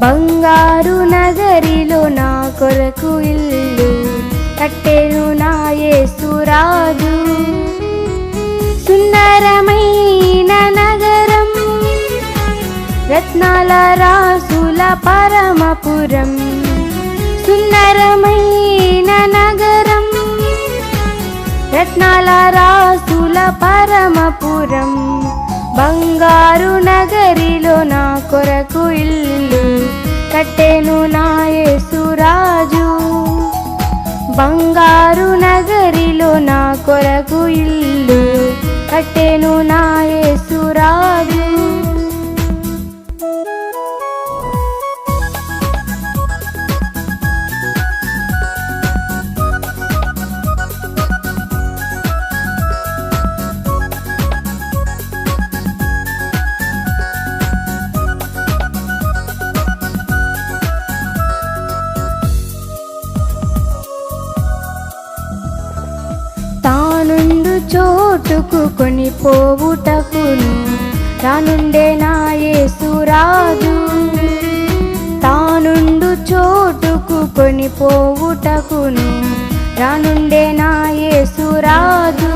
బంగారు నగరిలో నా కొరకు ఇల్లు కట్టెను నా యేసురాజు. సుందరమైన నగరం, రత్నాల రాసుల పరమపురం. సుందరమైన నగరం, రత్నాల రాసుల పరమపురం. బంగారు నగరిలో నా కొరకు ఇల్లు కట్టెను నా యేసురాజు. బంగారు నగరిలో నా కొరకు ఇల్లు కట్టెను నా యేసురాజు. తానుండు చోటుకు కొనిపోవుటకును రానుండే నా యేసురాజు. తానుండు చోటుకు కొనిపోవుటకును రానుండే నా యేసురాజు.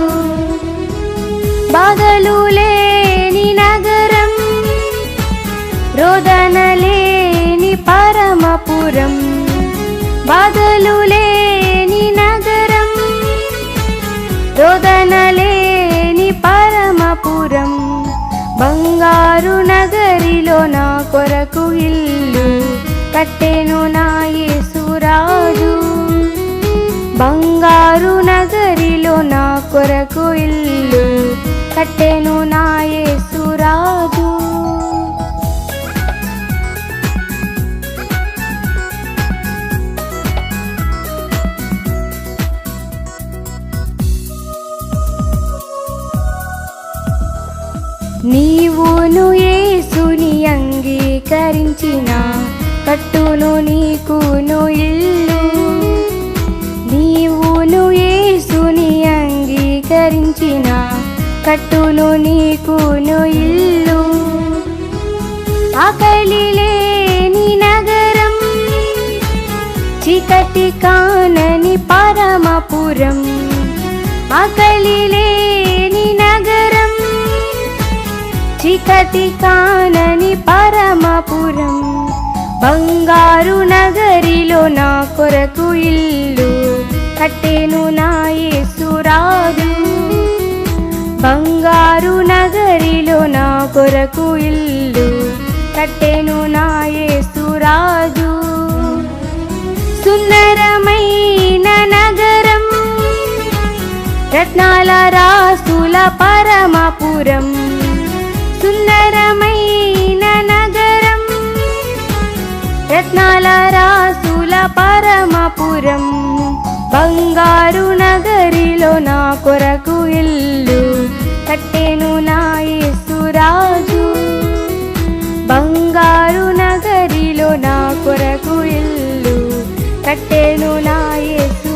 బాధలు లేని నగరం, రోదన లేని పరమపురం. బాధలు లేని నగరం, రోదన లేని పరమపురం. బంగారు నగరిలో నా కొరకు ఇల్లు కట్టెను నా యేసురాజు. బంగారు నగరిలో నా కొరకు ఇల్లు కట్టెను నా యేసురాజు. నీవును యేసుని అంగీకరించిన కట్టును నీకును ఇల్లు. నీవును యేసుని అంగీకరించిన కట్టును నీకును ఇల్లు. ఆకలి లేని నగరం, చీకటి కానని పరమపురం. ఆకలి లేని నగరం, చీకటి కానని పరమపురం. బంగారు నగరిలో నా కొరకు ఇల్లు కట్టెను నా యేసురాజు. బంగారు నగరిలో నా కొరకు ఇల్లు కట్టెను నా యేసురాజు. సుందరమైన నగరం, రత్నాల రాసుల పరమపురం. సుందరమైన నగరం, రత్నాల రాసుల పరమపురం. బంగారు నగరిలో నా కొరకు ఇల్లు కట్టెను నా యేసురాజు. బంగారు నగరిలో నా కొరకు ఇల్లు కట్టెను నా యేసు.